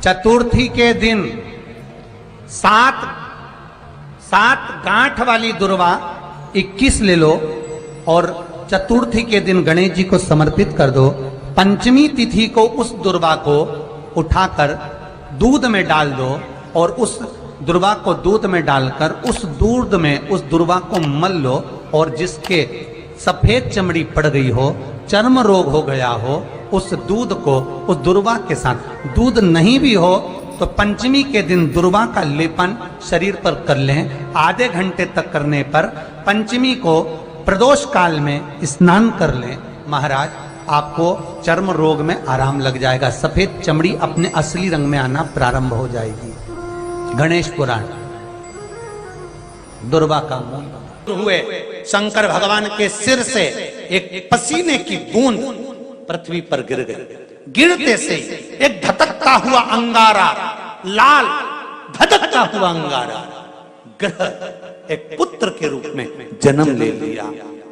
चतुर्थी के दिन सात गांठ वाली दुर्वा 21 ले लो और चतुर्थी के दिन गणेश जी को समर्पित कर दो। पंचमी तिथि को उस दुर्वा को उठाकर दूध में डाल दो और उस दुर्वा को दूध में डालकर उस दूध में उस दुर्वा को मल लो और जिसके सफेद चमड़ी पड़ गई हो, चर्म रोग हो गया हो, उस दूध को उस दुर्वा के साथ, दूध नहीं भी हो तो पंचमी के दिन दुर्वा का लेपन शरीर पर कर लें। आधे घंटे तक करने पर पंचमी को प्रदोष काल में स्नान कर लें। महाराज आपको चर्म रोग में आराम लग जाएगा, सफेद चमड़ी अपने असली रंग में आना प्रारंभ हो जाएगी। गणेश पुराण। दुर्वा का मूल हुए शंकर भगवान के सिर से एक पसीने की बूंद पृथ्वी पर गिर गई। गिरते से एक धधकता हुआ अंगारा, लाल धधकता हुआ अंगारा ग्रह एक पुत्र के रूप में जन्म ले लिया।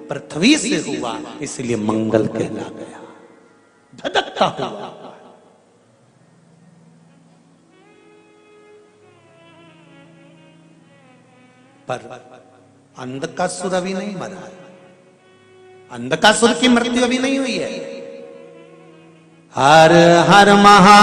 पृथ्वी से हुआ इसलिए मंगल कहला गया। धधकता हुआ। पर अंधकासुर अभी नहीं मरा है। अंधकासुर की मृत्यु अभी नहीं हुई है। हर हर महा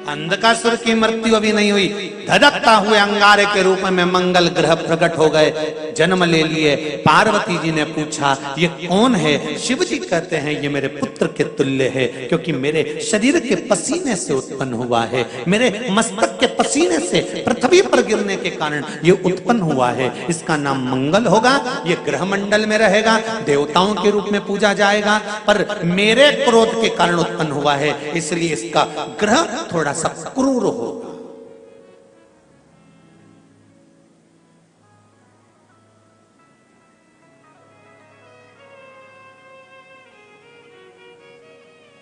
अंधकासुर की मृत्यु अभी नहीं हुई। धधकता हुए अंगारे के रूप में मंगल ग्रह प्रकट हो गए, जन्म ले लिए। पार्वती जी ने पूछा ये कौन है? शिव जी कहते हैं ये मेरे पुत्र के तुल्य है, क्योंकि मेरे शरीर के पसीने से उत्पन्न हुआ है, मेरे मस्तक के पसीने से पृथ्वी पर गिरने के कारण ये उत्पन्न हुआ है। इसका नाम मंगल होगा। ये ग्रह मंडल में रहेगा, देवताओं के रूप में पूजा जाएगा, पर मेरे क्रोध के कारण उत्पन्न हुआ है, इसलिए इसका ग्रह थोड़ा सा क्रूर होगा।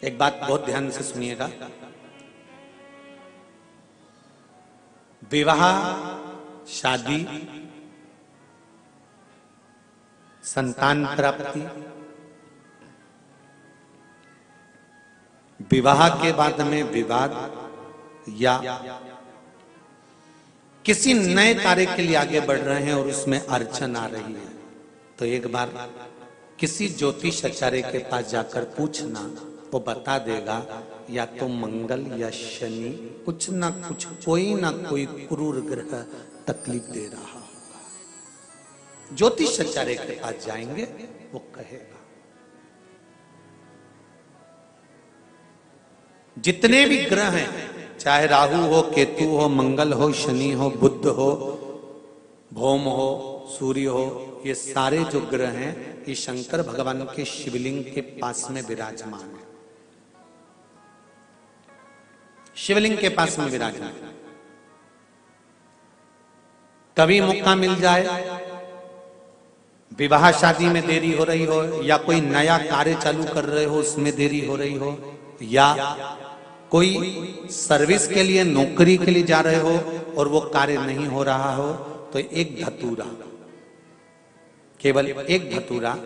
एक बात बहुत ध्यान से सुनिएगा। विवाह, शादी, संतान प्राप्ति, विवाह के बाद में विवाद या किसी नए कार्य के लिए आगे बढ़ रहे हैं और उसमें अड़चन आ रही है, तो एक बार किसी ज्योतिष आचार्य के पास जाकर पूछना, वो बता देगा या तो मंगल या शनि कुछ ना कुछ, कोई ना कोई क्रूर ग्रह तकलीफ दे रहा होगा। ज्योतिष आचार्य के पास जाएंगे, वो कहेगा। जितने भी ग्रह हैं, चाहे राहु हो, केतु हो, मंगल हो, शनि हो, बुध हो, भौम हो, सूर्य हो, ये सारे जो ग्रह हैं ये शंकर भगवान के शिवलिंग के पास में विराजमान है। शिवलिंग के पास में विराजमान। कभी मौका मिल जाए, विवाह शादी में देरी हो रही हो, या कोई नया कार्य चालू कर रहे हो उसमें देरी हो रही हो, या कोई सर्विस के लिए, नौकरी के लिए जा रहे हो और वो कार्य नहीं हो रहा हो, तो एक धतूरा, केवल एक धतूरा,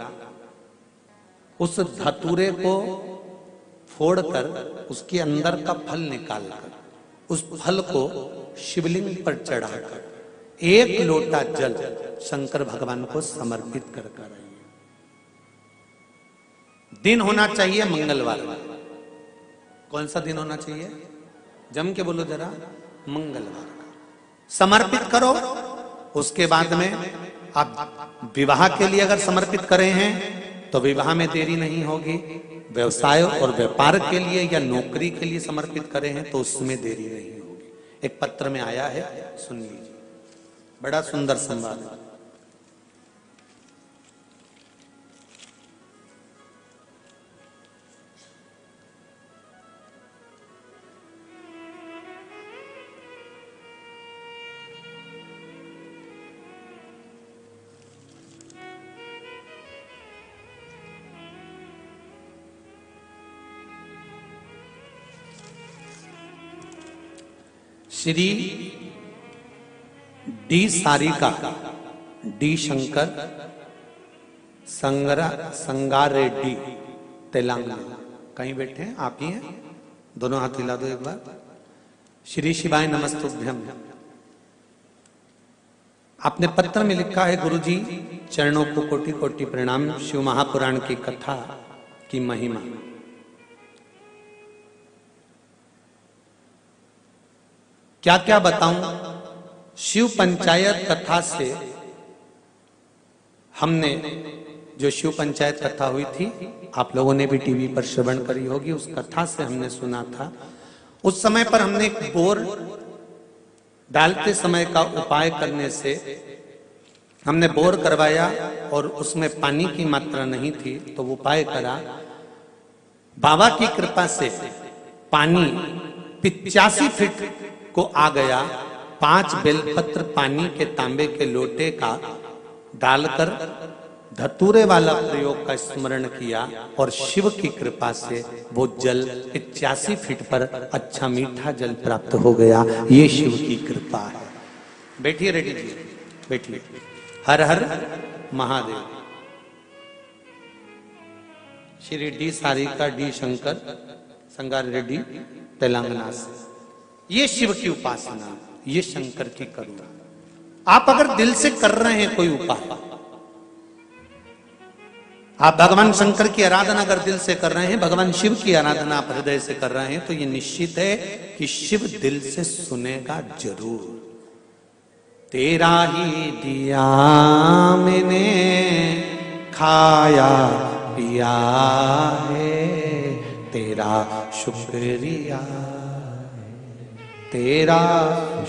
उस धतूरे को फोड़कर उसके अंदर का फल निकालकर उस फल को शिवलिंग पर चढ़ाकर एक लोटा जल शंकर भगवान को समर्पित कर आइए। दिन होना चाहिए मंगलवार। कौन सा दिन होना चाहिए? जम के बोलो जरा। मंगलवार का समर्पित करो। उसके बाद में आप विवाह के लिए अगर समर्पित करें हैं तो विवाह में देरी नहीं होगी। व्यवसाय और व्यापार के लिए या नौकरी के लिए समर्पित करें हैं तो उसमें देरी नहीं होगी। एक पत्र में आया है, सुन लीजिए, बड़ा सुंदर संवाद है। Shri D Sarika, D Shankar, Sangareddy, Telangana. कहीं बैठे हैं? आप ही हैं? दोनों हाथ हिला दो एक बार। श्री शिवाय नमस्तुभ्यम। आपने पत्र में लिखा है, गुरुजी चरणों को कोटि कोटि प्रणाम। शिव महापुराण की कथा की महिमा। क्या क्या बताऊं। शिव पंचायत कथा से हमने, जो शिव पंचायत कथा हुई थी, आप लोगों ने भी टीवी पर श्रवण करी होगी, उस कथा से हमने सुना था। उस समय पर हमने एक बोर डालते समय का उपाय करने से हमने बोर करवाया और उसमें पानी की मात्रा नहीं थी, तो वो उपाय करा। बाबा की कृपा से पानी 85 फीट को आ गया। 5 बेलपत्र पानी के तांबे के लोटे का डालकर धतूरे वाला प्रयोग का स्मरण किया और शिव की कृपा से वो जल 85 फीट पर अच्छा मीठा जल प्राप्त हो गया। ये शिव की कृपा है। बैठिए रेड्डी जी, बैठिए। हर हर महादेव। श्री डी सारिका डी शंकर संगार रेड्डी तेलंगाना से। ये शिव की उपासना, ये शंकर की करुणा। आप अगर दिल से कर रहे हैं कोई उपाय, आप भगवान शंकर की आराधना अगर दिल से कर रहे हैं, भगवान शिव की आराधना आप हृदय से कर रहे हैं, तो ये निश्चित है कि शिव दिल से सुनेगा जरूर। तेरा ही दिया मैंने खाया पिया है, तेरा शुक्रिया है, तेरा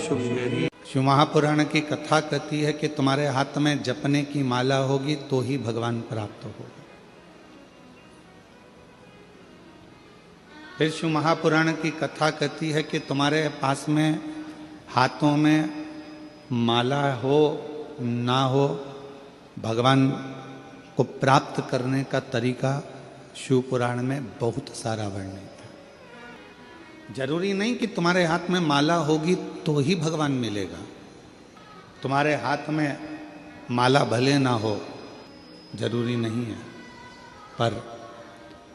शुक्रिया। शिव महापुराण की कथा कहती है कि तुम्हारे हाथ में जपने की माला होगी तो ही भगवान प्राप्त होगा। फिर शिव महापुराण की कथा कहती है कि तुम्हारे पास में हाथों में माला हो ना हो, भगवान को प्राप्त करने का तरीका शिव पुराण में बहुत सारा वर्णित है। जरूरी नहीं कि तुम्हारे हाथ में माला होगी तो ही भगवान मिलेगा। तुम्हारे हाथ में माला भले ना हो, जरूरी नहीं है, पर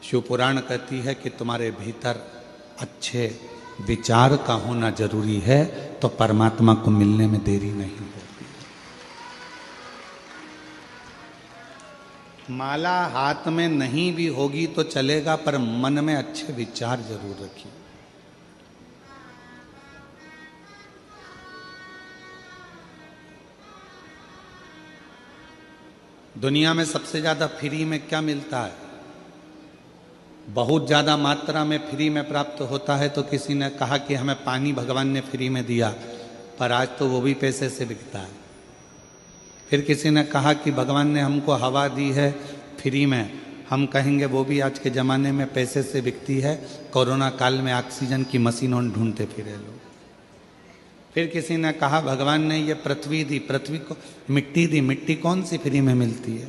शिव पुराण कहती है कि तुम्हारे भीतर अच्छे विचार का होना जरूरी है, तो परमात्मा को मिलने में देरी नहीं होती। माला हाथ में नहीं भी होगी तो चलेगा, पर मन में अच्छे विचार जरूर रखिए। दुनिया में सबसे ज्यादा फ्री में क्या मिलता है? बहुत ज्यादा मात्रा में फ्री में प्राप्त होता है। तो किसी ने कहा कि हमें पानी भगवान ने फ्री में दिया, पर आज तो वो भी पैसे से बिकता है। फिर किसी ने कहा कि भगवान ने हमको हवा दी है फ्री में, हम कहेंगे वो भी आज के ज़माने में पैसे से बिकती है। कोरोना काल में ऑक्सीजन की मशीनों ढूंढते फिरे लोग। फिर किसी ने कहा भगवान ने ये पृथ्वी दी, पृथ्वी को मिट्टी दी, मिट्टी कौन सी फ्री में मिलती है?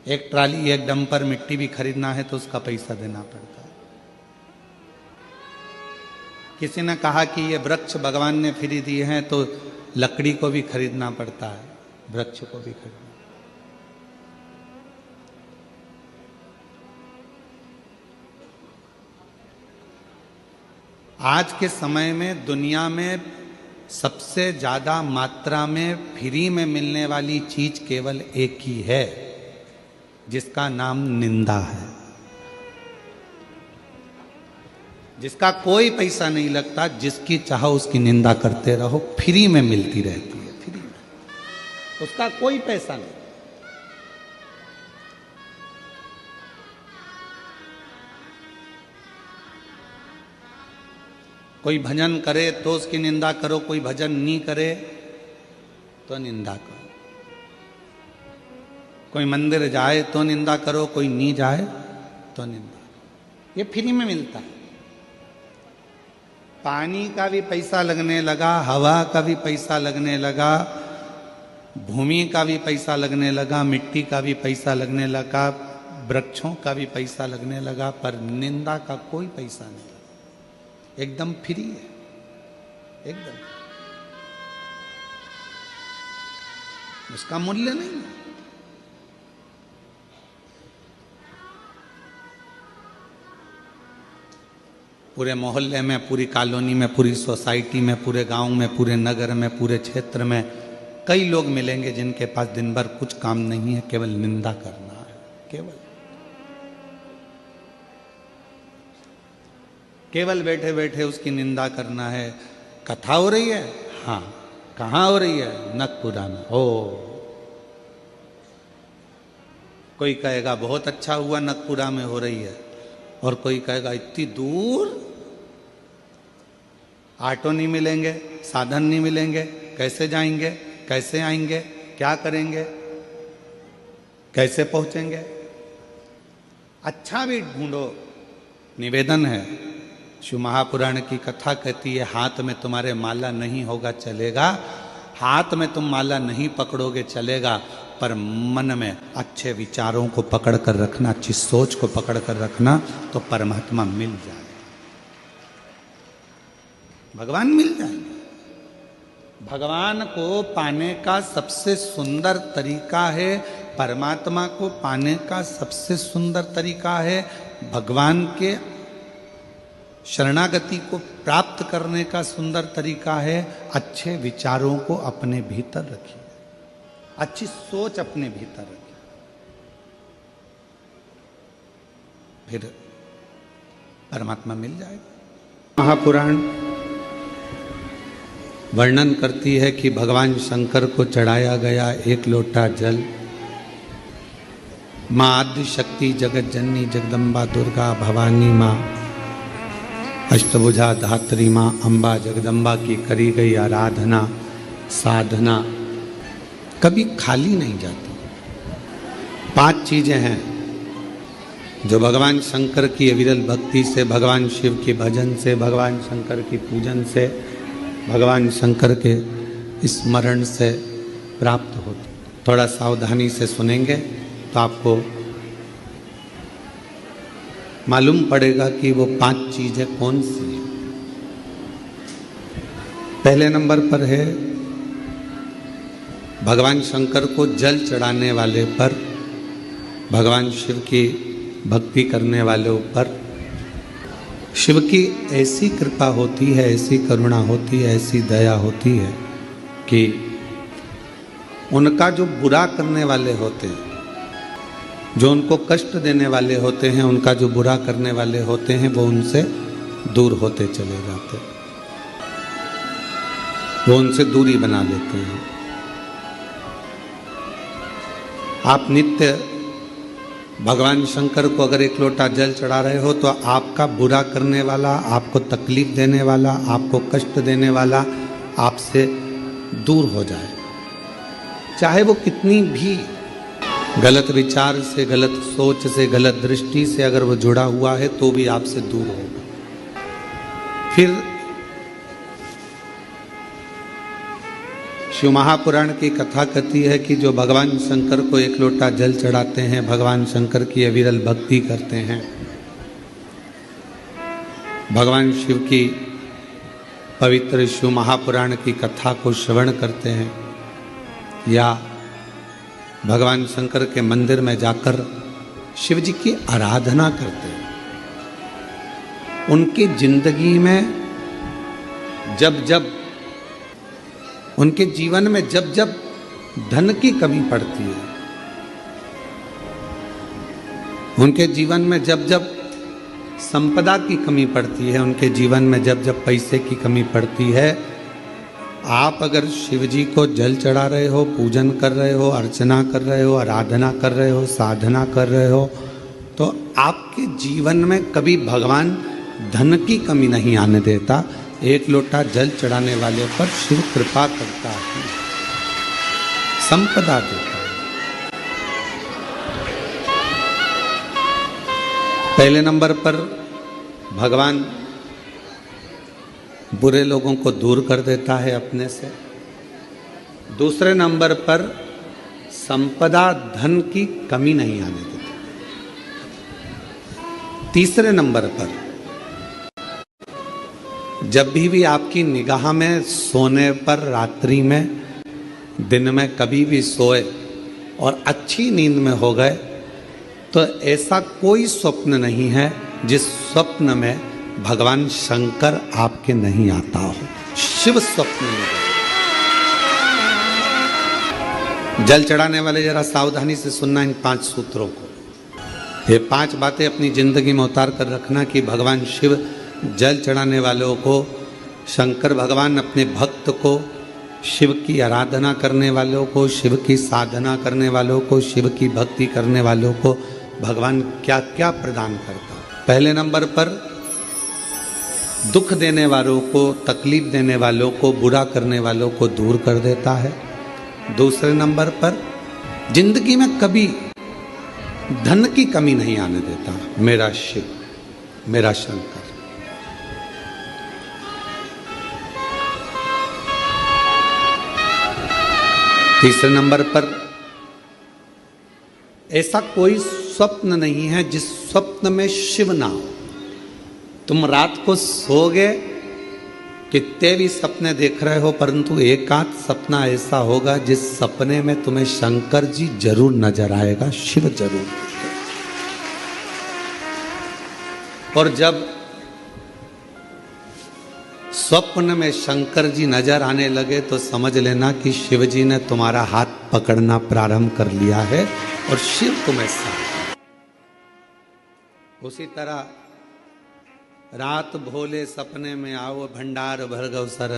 एक ट्राली एक डंपर मिट्टी भी खरीदना है तो उसका पैसा देना पड़ता है। किसी ने कहा कि ये वृक्ष भगवान ने फ्री दिए हैं तो लकड़ी को भी खरीदना पड़ता है, वृक्ष को भी खरीदना। आज के समय में दुनिया में सबसे ज्यादा मात्रा में फ्री में मिलने वाली चीज केवल एक ही है, जिसका नाम निंदा है। जिसका कोई पैसा नहीं लगता, जिसकी चाहो उसकी निंदा करते रहो, फ्री में मिलती रहती है, फ्री में, उसका कोई पैसा नहीं। कोई भजन करे तो उसकी निंदा करो, कोई भजन नहीं करे तो निंदा करो। कोई मंदिर जाए तो निंदा करो, कोई नहीं जाए तो निंदा करो। ये फ्री में मिलता है। पानी का भी पैसा लगने लगा, हवा का भी पैसा लगने लगा, भूमि का भी पैसा लगने लगा, मिट्टी का भी पैसा लगने लगा, वृक्षों का भी पैसा लगने लगा, पर निंदा का कोई पैसा नहीं। एकदम फ्री है, एकदम। उसका मूल्य नहीं है। पूरे मोहल्ले में, पूरी कॉलोनी में, पूरी सोसाइटी में, पूरे गांव में, पूरे नगर में, पूरे क्षेत्र में कई लोग मिलेंगे जिनके पास दिन भर कुछ काम नहीं है, केवल निंदा करना है। केवल बैठे बैठे उसकी निंदा करना है। कथा हो रही है, हाँ, कहाँ हो रही है? नकपुरा में। ओ, कोई कहेगा बहुत अच्छा हुआ नकपुरा में हो रही है, और कोई कहेगा इतनी दूर ऑटो नहीं मिलेंगे, साधन नहीं मिलेंगे, कैसे जाएंगे, कैसे आएंगे, क्या करेंगे, कैसे पहुंचेंगे? अच्छा भी ढूंढो। निवेदन है, शिव महापुराण की कथा कहती है, हाथ में तुम्हारे माला नहीं होगा चलेगा, हाथ में तुम माला नहीं पकड़ोगे चलेगा, पर मन में अच्छे विचारों को पकड़ कर रखना, अच्छी सोच को पकड़ कर रखना, तो परमात्मा मिल जाए, भगवान मिल जाएंगे। भगवान को पाने का सबसे सुंदर तरीका है, परमात्मा को पाने का सबसे सुंदर तरीका है, भगवान के शरणागति को प्राप्त करने का सुंदर तरीका है, अच्छे विचारों को अपने भीतर रखिए, अच्छी सोच अपने भीतर रखिए, फिर परमात्मा मिल जाएगा। महापुराण वर्णन करती है कि भगवान शंकर को चढ़ाया गया एक लोटा जल, माँ आदि शक्ति जगत जननी जगदम्बा दुर्गा भवानी माँ अष्टभुजा धात्री माँ अम्बा जगदम्बा की करी गई आराधना साधना कभी खाली नहीं जाती। 5 चीजें हैं जो भगवान शंकर की अविरल भक्ति से, भगवान शिव के भजन से, भगवान शंकर की पूजन से, भगवान शंकर के स्मरण से प्राप्त होती। थोड़ा सावधानी से सुनेंगे तो आपको मालूम पड़ेगा कि वो 5 चीजें कौन सी हैं। पहले नंबर पर है, भगवान शंकर को जल चढ़ाने वाले पर, भगवान शिव की भक्ति करने वालों पर शिव की ऐसी कृपा होती है, ऐसी करुणा होती है, ऐसी दया होती है कि उनका जो बुरा करने वाले होते हैं, जो उनको कष्ट देने वाले होते हैं, उनका जो बुरा करने वाले होते हैं, वो उनसे दूर होते चले जाते हैं, वो उनसे दूरी बना लेते हैं। आप नित्य भगवान शंकर को अगर एक लोटा जल चढ़ा रहे हो तो आपका बुरा करने वाला, आपको तकलीफ देने वाला, आपको कष्ट देने वाला आपसे दूर हो जाए, चाहे वो कितनी भी गलत विचार से, गलत सोच से, गलत दृष्टि से अगर वो जुड़ा हुआ है तो भी आपसे दूर होगा। फिर शिव महापुराण की कथा कहती है कि जो भगवान शंकर को एक लोटा जल चढ़ाते हैं, भगवान शंकर की अविरल भक्ति करते हैं, भगवान शिव की पवित्र शिव महापुराण की कथा को श्रवण करते हैं, या भगवान शंकर के मंदिर में जाकर शिव जी की आराधना करते हैं, उनकी जिंदगी में जब उनके जीवन में जब धन की कमी पड़ती है, उनके जीवन में जब संपदा की कमी पड़ती है, उनके जीवन में जब पैसे की कमी पड़ती है, आप अगर शिव जी को जल चढ़ा रहे हो, पूजन कर रहे हो, अर्चना कर रहे हो, आराधना कर रहे हो, साधना कर रहे हो, तो आपके जीवन में कभी भगवान धन की कमी नहीं आने देता। एक लोटा जल चढ़ाने वाले पर शिव कृपा करता है, संपदा देता है। पहले नंबर पर भगवान बुरे लोगों को दूर कर देता है अपने से। दूसरे नंबर पर संपदा धन की कमी नहीं आने देता। तीसरे नंबर पर जब भी आपकी निगाह में सोने पर, रात्रि में, दिन में कभी भी सोए और अच्छी नींद में हो गए, तो ऐसा कोई स्वप्न नहीं है जिस स्वप्न में भगवान शंकर आपके नहीं आता हो। शिव स्वप्न में जल चढ़ाने वाले जरा सावधानी से सुनना इन 5 सूत्रों को। ये 5 बातें अपनी जिंदगी में उतार कर रखना कि भगवान शिव जल चढ़ाने वालों को, शंकर भगवान अपने भक्त को, शिव की आराधना करने वालों को, शिव की साधना करने वालों को, शिव की भक्ति करने वालों को भगवान क्या क्या प्रदान करता है। पहले नंबर पर दुख देने वालों को, तकलीफ देने वालों को, बुरा करने वालों को दूर कर देता है। दूसरे नंबर पर जिंदगी में कभी धन की कमी नहीं आने देता मेरा शिव, मेरा शंकर। तीसरे नंबर पर ऐसा कोई स्वप्न नहीं है जिस स्वप्न में शिव ना हो। तुम रात को सोओगे, कितने भी सपने देख रहे हो, परंतु एक आध सपना ऐसा होगा जिस सपने में तुम्हें शंकर जी जरूर नजर आएगा, शिव जरूर। और जब स्वप्न में शंकर जी नजर आने लगे तो समझ लेना कि शिव जी ने तुम्हारा हाथ पकड़ना प्रारंभ कर लिया है और शिव तुम्हें साथ। उसी तरह रात भोले सपने में आओ, भंडार भरगव सर।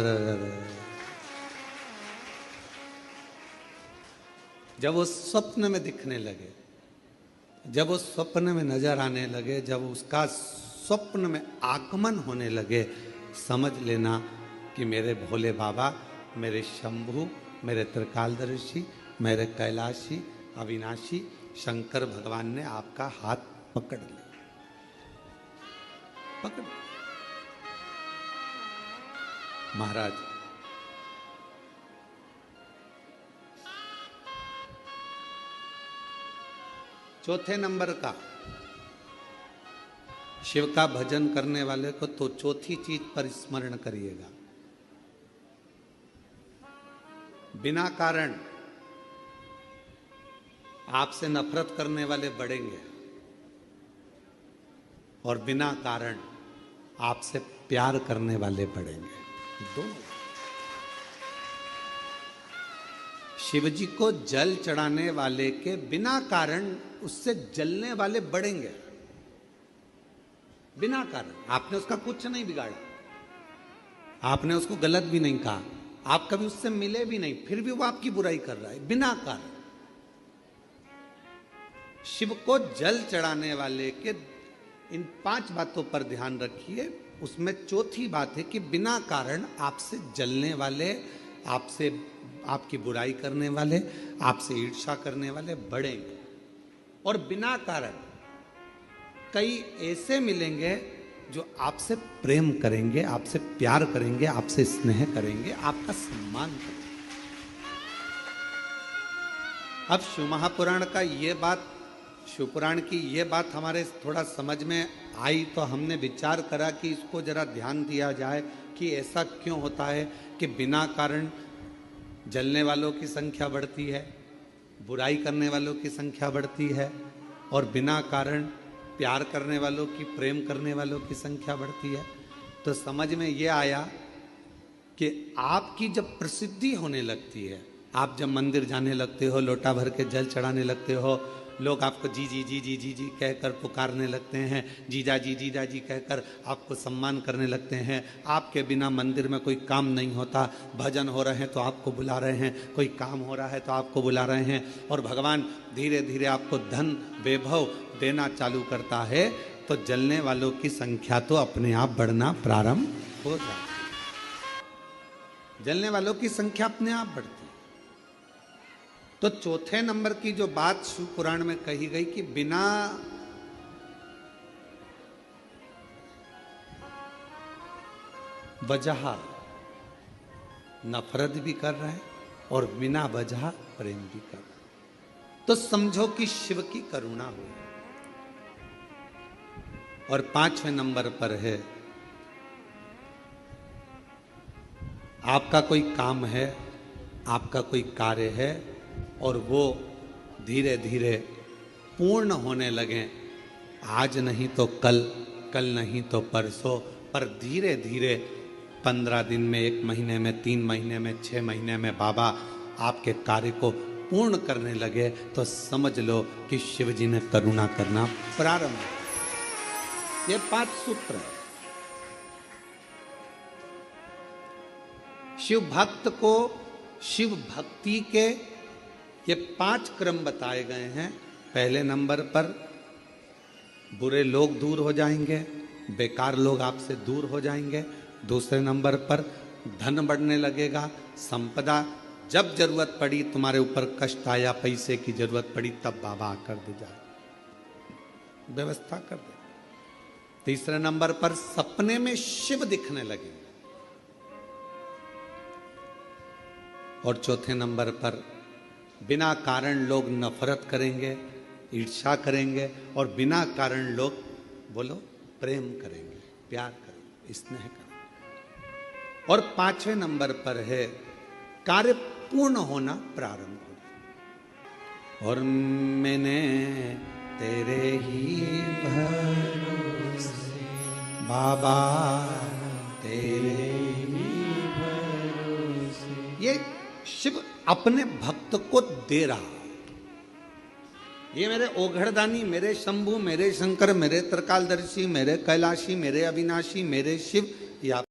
जब वो स्वप्न में दिखने लगे, जब वो स्वप्न में नजर आने लगे, जब उसका स्वप्न में आगमन होने लगे, समझ लेना कि मेरे भोले बाबा, मेरे शंभु, मेरे त्रिकालदर्शी, मेरे कैलाशी, अविनाशी शंकर भगवान ने आपका हाथ पकड़ लिया। पकड़ महाराज, चौथे नंबर का शिव का भजन करने वाले को तो चौथी चीज पर स्मरण करिएगा। बिना कारण आपसे नफरत करने वाले बढ़ेंगे और बिना कारण आपसे प्यार करने वाले बढ़ेंगे। दोनों। शिव जी को जल चढ़ाने वाले के बिना कारण उससे जलने वाले बढ़ेंगे, बिना कारण। आपने उसका कुछ नहीं बिगाड़ा, आपने उसको गलत भी नहीं कहा, आप कभी उससे मिले भी नहीं, फिर भी वो आपकी बुराई कर रहा है बिना कारण। शिव को जल चढ़ाने वाले के इन 5 बातों पर ध्यान रखिए। उसमें चौथी बात है कि बिना कारण आपसे जलने वाले, आपसे आपकी बुराई करने वाले, आपसे ईर्ष्या करने वाले बढ़ेंगे। और बिना कारण कई ऐसे मिलेंगे जो आपसे प्रेम करेंगे, आपसे प्यार करेंगे, आपसे स्नेह करेंगे, आपका सम्मान करेंगे। अब शिव महापुराण का ये बात, शिवपुराण की ये बात हमारे थोड़ा समझ में आई तो हमने विचार करा कि इसको जरा ध्यान दिया जाए कि ऐसा क्यों होता है कि बिना कारण जलने वालों की संख्या बढ़ती है, बुराई करने वालों की संख्या बढ़ती है, और बिना कारण प्यार करने वालों की, प्रेम करने वालों की संख्या बढ़ती है। तो समझ में ये आया कि आपकी जब प्रसिद्धि होने लगती है, आप जब मंदिर जाने लगते हो, लोटा भर के जल चढ़ाने लगते हो, लोग आपको जी जी जी जी जी जी कहकर पुकारने लगते हैं, जीजा जी कहकर आपको सम्मान करने लगते हैं। आपके बिना मंदिर में कोई काम नहीं होता, भजन हो रहे हैं तो आपको बुला रहे हैं, कोई काम हो रहा है तो आपको बुला रहे हैं, और भगवान धीरे धीरे आपको धन वैभव देना चालू करता है, तो जलने वालों की संख्या तो अपने आप बढ़ना प्रारंभ हो जाती है। जलने वालों की संख्या अपने आप बढ़ती है। तो चौथे नंबर की जो बात शिव पुराण में कही गई कि बिना वजह नफरत भी कर रहे हैं और बिना वजह प्रेम भी कर रहे हैं, तो समझो कि शिव की करुणा हुई। और 5वें नंबर पर है, आपका कोई काम है, आपका कोई कार्य है और वो धीरे धीरे पूर्ण होने लगे, आज नहीं तो कल, कल नहीं तो परसों, पर धीरे धीरे 15 दिन में, 1 महीने में, 3 महीने में, 6 महीने में बाबा आपके कार्य को पूर्ण करने लगे तो समझ लो कि शिव जी ने करुणा करना प्रारंभ किया। ये 5 सूत्र है। शिव भक्त को शिव भक्ति के ये 5 क्रम बताए गए हैं। पहले नंबर पर बुरे लोग दूर हो जाएंगे, बेकार लोग आपसे दूर हो जाएंगे। दूसरे नंबर पर धन बढ़ने लगेगा, संपदा, जब जरूरत पड़ी, तुम्हारे ऊपर कष्ट आया, पैसे की जरूरत पड़ी, तब बाबा आकर दे जाए, व्यवस्था कर दे। तीसरे नंबर पर सपने में शिव दिखने लगेंगे। और चौथे नंबर पर बिना कारण लोग नफरत करेंगे, ईर्ष्या करेंगे, और बिना कारण लोग बोलो प्रेम करेंगे, प्यार करेंगे, स्नेह करेंगे। और 5वें नंबर पर है कार्य पूर्ण होना प्रारंभ हो। और मैंने तेरे ही भरोसे बाबा, तेरे ही भरोसे। ये शिव अपने भक्त को दे रहा। ये मेरे ओघड़दानी, मेरे शंभु, मेरे शंकर, मेरे त्रिकालदर्शी, मेरे कैलाशी, मेरे अविनाशी, मेरे शिव, या